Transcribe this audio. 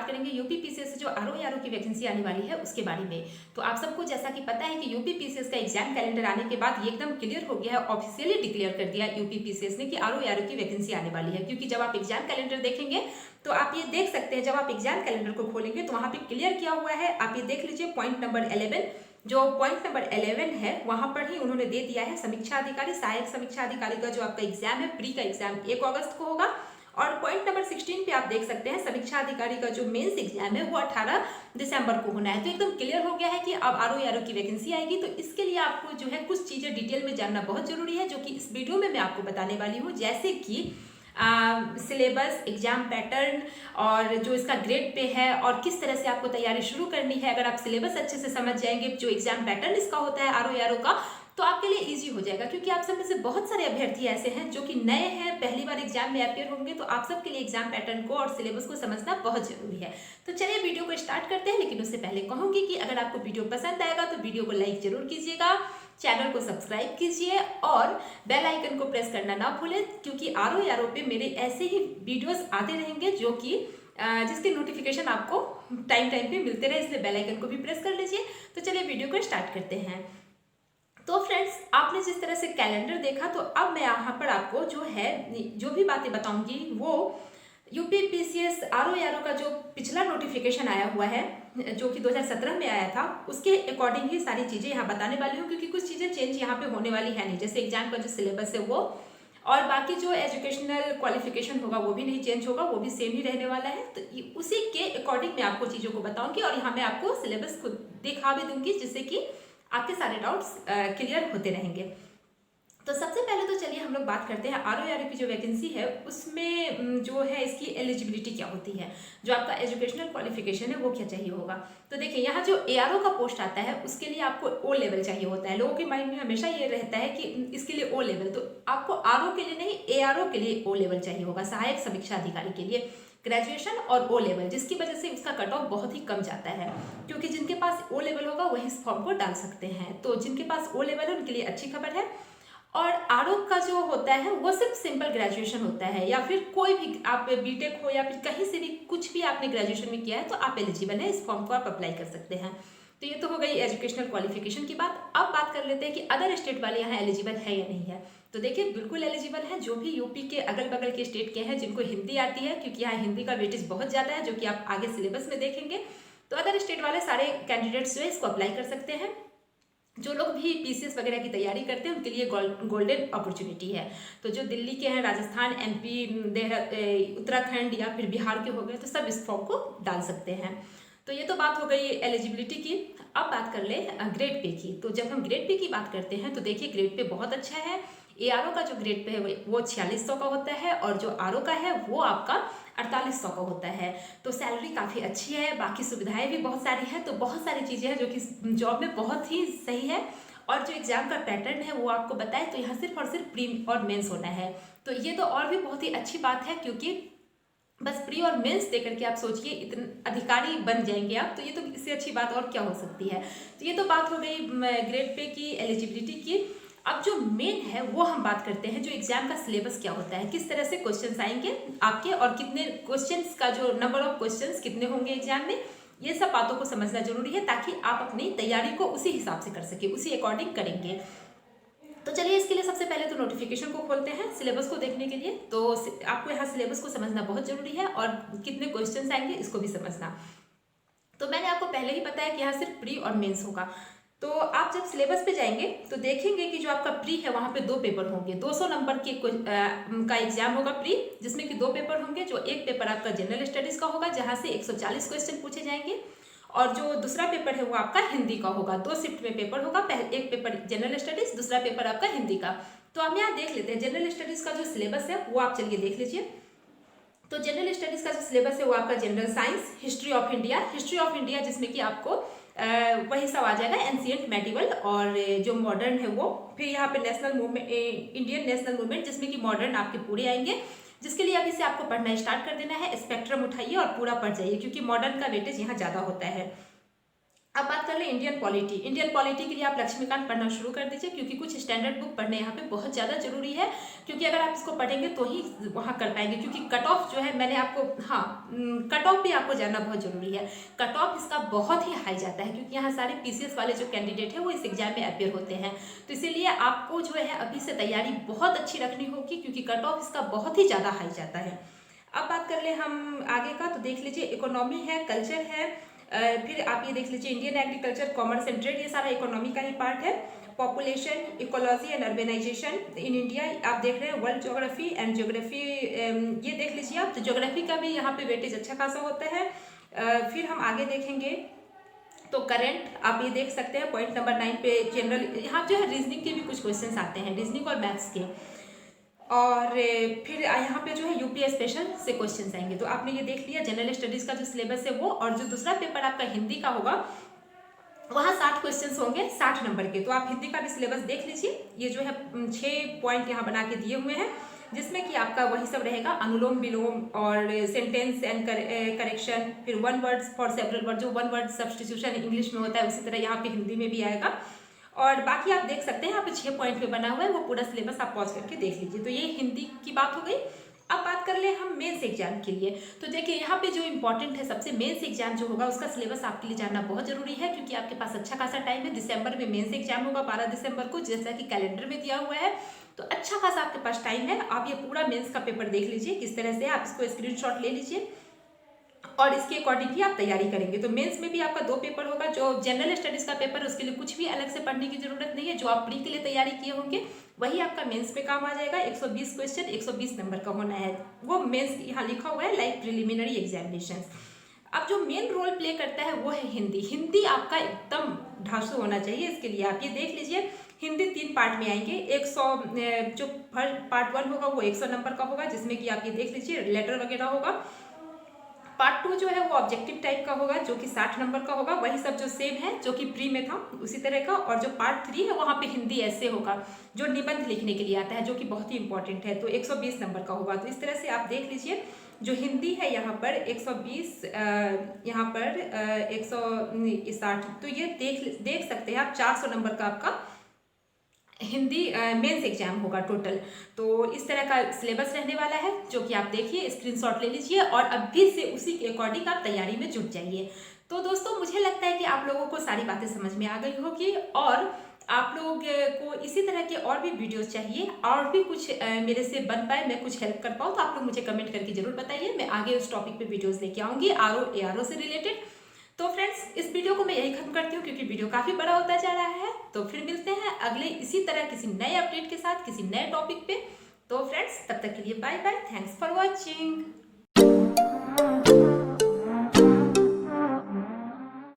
करेंगे UP PCS से जो आरओ की वैकेंसी आने वाली है उसके बारे में। तो आप सबको जैसा कि पता है कि यूपी पीसीएस का एग्जाम कैलेंडर आने के बाद ये एकदम क्लियर हो गया है, ऑफिशियली डिक्लेयर कर दिया यूपी पीसीएस ने कि आरओ की वैकेंसी आने वाली है। क्योंकि जब आप एग्जाम कैलेंडर देखेंगे तो आप ये देख सकते हैं, जब आप एग्जाम कैलेंडर को खोलेंगे तो वहाँ पे क्लियर किया हुआ है, आप ये देख लीजिए पॉइंट नंबर 11, जो पॉइंट नंबर 11 है वहां पर ही उन्होंने दे दिया है समीक्षा अधिकारी, सहायक समीक्षा अधिकारी का जो आपका एग्जाम है प्री का एग्जाम 1 अगस्त को होगा। और पॉइंट नंबर 16 पे आप देख सकते हैं समीक्षा अधिकारी का जो मेंस एग्जाम है वो 18 दिसंबर को होना है। तो एकदम क्लियर हो गया है कि अब आरओ की वैकेंसी आएगी। तो इसके लिए आपको जो है कुछ चीजें डिटेल में जानना बहुत जरूरी है, जो कि इस वीडियो में मैं आपको बताने वाली हूँ, जैसे कि सिलेबस, एग्जाम पैटर्न और जो इसका ग्रेड पे है और किस तरह से आपको तैयारी शुरू करनी है। अगर आप सिलेबस अच्छे से समझ जाएंगे, जो एग्जाम पैटर्न इसका होता है आरओ का, तो आपके लिए इजी हो जाएगा। क्योंकि आप सब में से बहुत सारे अभ्यर्थी ऐसे हैं जो कि नए हैं, पहली बार एग्जाम में अपियर होंगे, तो आप सबके लिए एग्जाम पैटर्न को और सिलेबस को समझना बहुत जरूरी है। तो चलिए वीडियो को स्टार्ट करते हैं, लेकिन उससे पहले कहूंगी कि अगर आपको वीडियो पसंद आएगा तो वीडियो को लाइक जरूर कीजिएगा, चैनल को सब्सक्राइब कीजिए और बेल आइकन को प्रेस करना ना भूलें, क्योंकि आरओ पे मेरे ऐसे ही वीडियोस आते रहेंगे जो कि जिसकी नोटिफिकेशन आपको टाइम पे मिलते रहे, इसलिए बेल आइकन को भी प्रेस कर लीजिए। तो चलिए वीडियो को स्टार्ट करते हैं। तो फ्रेंड्स, आपने जिस तरह से कैलेंडर देखा, तो अब मैं यहाँ पर आपको जो है जो भी बातें बताऊंगी वो यूपी पीसीएस आरओ का जो पिछला नोटिफिकेशन आया हुआ है, जो कि 2017 में आया था, उसके अकॉर्डिंग ही सारी चीज़ें यहाँ बताने वाली हूँ। क्योंकि कुछ चीज़ें चेंज यहाँ पे होने वाली है नहीं, जैसे एग्जाम का जो सिलेबस है वो, और बाकी जो एजुकेशनल क्वालिफिकेशन होगा वो भी नहीं चेंज होगा, वो भी सेम ही रहने वाला है। तो उसी के अकॉर्डिंग मैं आपको चीज़ों को बताऊंगी और यहाँ मैं आपको सिलेबस खुद दिखा भी दूंगी, जिससे कि आपके सारे डाउट्स क्लियर होते रहेंगे। तो सबसे पहले तो चलिए हम लोग बात करते हैं आरओ की जो वैकेंसी है उसमें जो है इसकी एलिजिबिलिटी क्या होती है, जो आपका एजुकेशनल क्वालिफिकेशन है वो क्या चाहिए होगा। तो देखिए, यहाँ जो एआरओ का पोस्ट आता है उसके लिए आपको ओ लेवल चाहिए होता है। लोगों के माइंड में हमेशा ये रहता है कि इसके लिए ओ लेवल, तो आपको आरओ के लिए नहीं, एआरओ के लिए ओ लेवल चाहिए होगा, सहायक समीक्षा अधिकारी के लिए ग्रेजुएशन और ओ लेवल, जिसकी वजह से उसका कट ऑफ बहुत ही कम जाता है। क्योंकि जिनके पास ओ लेवल होगा वही इस फॉर्म को डाल सकते हैं। तो जिनके पास ओ लेवल है उनके लिए अच्छी खबर है। और आरओ का जो होता है वो सिर्फ सिंपल ग्रेजुएशन होता है, या फिर कोई भी आप बीटेक हो या फिर कहीं से भी कुछ भी आपने ग्रेजुएशन में किया है तो आप एलिजिबल है, इस फॉर्म को आप अप्लाई कर सकते हैं। तो ये तो हो गई एजुकेशनल क्वालिफिकेशन की बात। अब बात कर लेते हैं कि अदर स्टेट वाले यहाँ एलिजिबल है या नहीं है। तो देखिए, बिल्कुल एलिजिबल है, जो भी यूपी के अगल बगल के स्टेट के हैं जिनको हिंदी आती है, क्योंकि यहाँ हिंदी का वेटेज बहुत ज़्यादा है, जो कि आप आगे सिलेबस में देखेंगे। तो अदर स्टेट वाले सारे कैंडिडेट्स जो है इसको अप्लाई कर सकते हैं। जो लोग भी पीसीएस वगैरह की तैयारी करते हैं उनके लिए गोल्डन अपॉर्चुनिटी है। तो जो दिल्ली के हैं, राजस्थान, एमपी, उत्तराखंड या फिर बिहार के हो गए, तो सब इस फॉर्म को डाल सकते हैं। तो ये तो बात हो गई एलिजिबिलिटी की। अब बात कर ले ग्रेड पे की। तो जब हम ग्रेड पे की बात करते हैं तो देखिए, ग्रेड पे बहुत अच्छा है। एआरओ का जो ग्रेड पे है वो 4600 का होता है, और जो आरओ का है वो आपका 4800 का होता है। तो सैलरी काफ़ी अच्छी है, बाकी सुविधाएं भी बहुत सारी हैं। तो बहुत सारी चीज़ें हैं जो कि जॉब में बहुत ही सही है। और जो एग्जाम का पैटर्न है वो आपको बताए, तो यहाँ सिर्फ और सिर्फ प्री और मेंस होना है। तो ये तो और भी बहुत ही अच्छी बात है, क्योंकि बस प्री और मेंस देकर के आप सोचिए इतने अधिकारी बन जाएंगे आप, तो ये तो इससे अच्छी बात और क्या हो सकती है। तो ये तो बात हो गई ग्रेड पे की, एलिजिबिलिटी की। अब जो मेन है वो हम बात करते हैं, जो एग्जाम का सिलेबस क्या होता है, किस तरह से क्वेश्चंस आएंगे आपके, और कितने क्वेश्चंस का जो नंबर ऑफ क्वेश्चंस कितने होंगे एग्जाम में, ये सब बातों को समझना जरूरी है, ताकि आप अपनी तैयारी को उसी हिसाब से कर सके, उसी अकॉर्डिंग करेंगे। तो चलिए, इसके लिए सबसे पहले तो नोटिफिकेशन को खोलते हैं सिलेबस को देखने के लिए। तो आपको यहाँ सिलेबस को समझना बहुत जरूरी है, और कितने क्वेश्चंस आएंगे इसको भी समझना। तो मैंने आपको पहले ही बताया कि यहाँ सिर्फ प्री और मेंस होगा। तो आप जब सिलेबस पे जाएंगे तो देखेंगे कि जो आपका प्री है वहाँ पे 2 पेपर होंगे। 200 नंबर के का एग्जाम होगा प्री, जिसमें कि 2 पेपर होंगे। जो एक पेपर आपका जनरल स्टडीज का होगा, जहाँ से 140 क्वेश्चन पूछे जाएंगे, और जो दूसरा पेपर है वो आपका हिंदी का होगा। 2 शिफ्ट में पेपर होगा, एक पेपर जनरल स्टडीज, दूसरा पेपर आपका हिंदी का। तो हम यहाँ देख लेते हैं जनरल स्टडीज का जो सिलेबस है वो आप चलिए देख लीजिए। तो जनरल स्टडीज का जो सिलेबस है वो आपका general science, history of India, जिसमें कि आपको वही सब आ जाएगा, एंशिएंट, मेडिवल और जो मॉडर्न है वो। फिर यहाँ पे national movement, Indian national movement, जिसमें कि मॉडर्न आपके पूरे आएंगे, जिसके लिए अभी से आपको पढ़ना स्टार्ट कर देना है। स्पेक्ट्रम उठाइए और पूरा पढ़ जाइए, क्योंकि मॉडर्न का वेटेज यहाँ ज़्यादा होता है। अब बात कर ले इंडियन पॉलिटी। इंडियन पॉलिटी के लिए आप लक्ष्मीकांत पढ़ना शुरू कर दीजिए, क्योंकि कुछ स्टैंडर्ड बुक पढ़ने यहाँ पे बहुत ज़्यादा जरूरी है, क्योंकि अगर आप इसको पढ़ेंगे तो ही वहाँ कर पाएंगे। क्योंकि कट ऑफ जो है मैंने आपको, हाँ, कट ऑफ भी आपको जानना बहुत जरूरी है। कट ऑफ इसका बहुत ही हाई जाता है, क्योंकि यहाँ सारे पीसीएस वाले जो कैंडिडेट है वो इस एग्जाम में अपेयर होते हैं। तो इसीलिए आपको जो है अभी से तैयारी बहुत अच्छी रखनी होगी, क्योंकि कट ऑफ इसका बहुत ही ज़्यादा हाई जाता है। अब बात कर ले हम आगे का, तो देख लीजिए इकोनॉमी है, कल्चर है, फिर आप ये देख लीजिए Indian agriculture, commerce and trade, ये सारा इकोनॉमी का ही पार्ट है। Population, ecology and urbanisation in India आप देख रहे हैं, वर्ल्ड ज्योग्राफी एंड ज्योग्राफी, ये देख लीजिए आप। तो ज्योग्राफी का भी यहाँ पे वेटेज अच्छा खासा होता है। फिर हम आगे देखेंगे तो करंट आप ये देख सकते हैं पॉइंट नंबर 9 पे जनरल, यहाँ जो है रीजनिंग के भी कुछ क्वेश्चंस आते हैं, रीजनिंग और मैथ्स के। और फिर यहाँ पे जो है यूपीएस स्पेशल से क्वेश्चंस आएंगे। तो आपने ये देख लिया जनरल स्टडीज का जो सिलेबस है वो, और जो दूसरा पेपर आपका हिंदी का होगा वहाँ 60 क्वेश्चंस होंगे 60 नंबर के। तो आप हिंदी का भी सिलेबस देख लीजिए। ये जो है 6 पॉइंट यहाँ बना के दिए हुए हैं, जिसमें कि आपका वही सब रहेगा, अनुलोम विलोम और सेंटेंस एंड करेक्शन, फिर one word for several word, जो वन वर्ड सब्स्टिट्यूशन इंग्लिश में होता है उसी तरह यहाँ पे हिंदी में भी आएगा। और बाकी आप देख सकते हैं यहाँ पे 6 पॉइंट पे बना हुआ है, वो पूरा सिलेबस आप पॉज करके देख लीजिए। तो ये हिंदी की बात हो गई। अब बात कर ले हम मेंस एग्जाम के लिए। तो देखिए यहाँ पे जो इंपॉर्टेंट है सबसे, मेंस एग्जाम जो होगा उसका सिलेबस आपके लिए जानना बहुत जरूरी है, क्योंकि आपके पास अच्छा खासा टाइम है। दिसंबर में मेंस एग्जाम होगा 12 दिसंबर को, जैसा कि कैलेंडर में दिया हुआ है। तो अच्छा खासा आपके पास टाइम है। आप ये पूरा मेंस का पेपर देख लीजिए किस तरह से, आप इसको स्क्रीनशॉट ले लीजिए और इसके अकॉर्डिंग ही आप तैयारी करेंगे। तो मेंस में भी आपका 2 पेपर होगा। जो जनरल स्टडीज का पेपर है उसके लिए कुछ भी अलग से पढ़ने की जरूरत नहीं है, जो आप प्री के लिए तैयारी किए होंगे वही आपका मेंस में काम आ जाएगा। 120 क्वेश्चन 120 नंबर का होना है, वो मेंस यहाँ लिखा हुआ है लाइक प्रिलिमिनरी एग्जामिनेशन। अब जो मेन रोल प्ले करता है वो है हिंदी। हिंदी आपका एकदम ढांसू होना चाहिए। इसके लिए आप ये देख लीजिए, हिंदी 3 पार्ट में आएंगे। 100 जो पार्ट 1 होगा वो 100 नंबर का होगा, जिसमें कि आप ये देख लीजिए लेटर वगैरह होगा। पार्ट 2 जो है वो ऑब्जेक्टिव टाइप का होगा, जो कि 60 नंबर का होगा, वही सब जो सेम है जो कि प्री में था उसी तरह का। और जो पार्ट 3 है वहाँ पे हिंदी ऐसे होगा जो निबंध लिखने के लिए आता है, जो कि बहुत ही इंपॉर्टेंट है, तो 120 नंबर का होगा। तो इस तरह से आप देख लीजिए, जो हिंदी है यहाँ पर 120, यहाँ पर 160, तो ये देख सकते हैं आप 400 नंबर का आपका हिंदी मेंस एग्जाम होगा टोटल। तो इस तरह का सिलेबस रहने वाला है, जो कि आप देखिए, स्क्रीनशॉट ले लीजिए और अभी से उसी के अकॉर्डिंग आप तैयारी में जुट जाइए। तो दोस्तों मुझे लगता है कि आप लोगों को सारी बातें समझ में आ गई होगी, और आप लोग को इसी तरह के और भी वीडियोस चाहिए, और भी कुछ मेरे से बन पाए, मैं कुछ हेल्प कर पाऊँ, तो आप लोग मुझे कमेंट करके जरूर बताइए। मैं आगे उस टॉपिक पे वीडियोस लेके आऊँगी आरओ से रिलेटेड। तो फ्रेंड्स इस वीडियो को मैं यही खत्म करती हूँ, क्योंकि वीडियो काफ़ी बड़ा होता जा रहा है। तो फिर मिलते हैं अगले इसी तरह किसी नए अपडेट के साथ, किसी नए टॉपिक पे। तो फ्रेंड्स तब तक के लिए bye bye, thanks for watching.